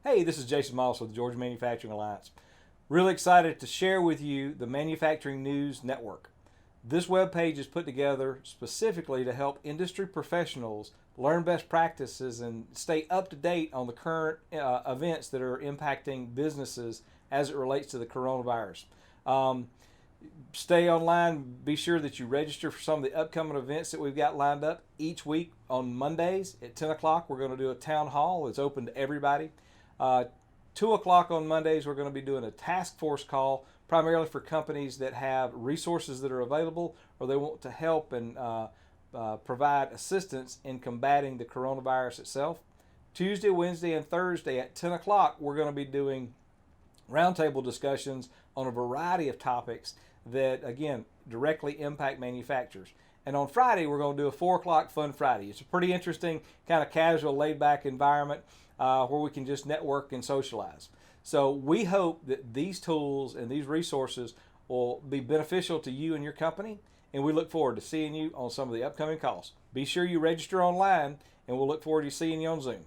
Hey, this is Jason Moss with the Georgia Manufacturing Alliance. Really excited to share with you the Manufacturing News Network. This webpage is put together specifically to help industry professionals learn best practices and stay up to date on the current events that are impacting businesses as it relates to the coronavirus. Um, Stay online. Be sure that you register for some of the upcoming events that we've got lined up each week. On Mondays at 10 o'clock, we're going to do a town hall. It's open to everybody. Uh, 2 o'clock on Mondays, we're going to be doing a task force call, primarily for companies that have resources that are available or they want to help and provide assistance in combating the coronavirus itself. Tuesday, Wednesday, and Thursday at 10 o'clock, we're going to be doing roundtable discussions on a variety of topics that, again, directly impact manufacturers. And on Friday, we're going to do a 4 o'clock Fun Friday. It's a pretty interesting, kind of casual, laid back environment where we can just network and socialize. So we hope that these tools and these resources will be beneficial to you and your company. And we look forward to seeing you on some of the upcoming calls. Be sure you register online, and we'll look forward to seeing you on Zoom.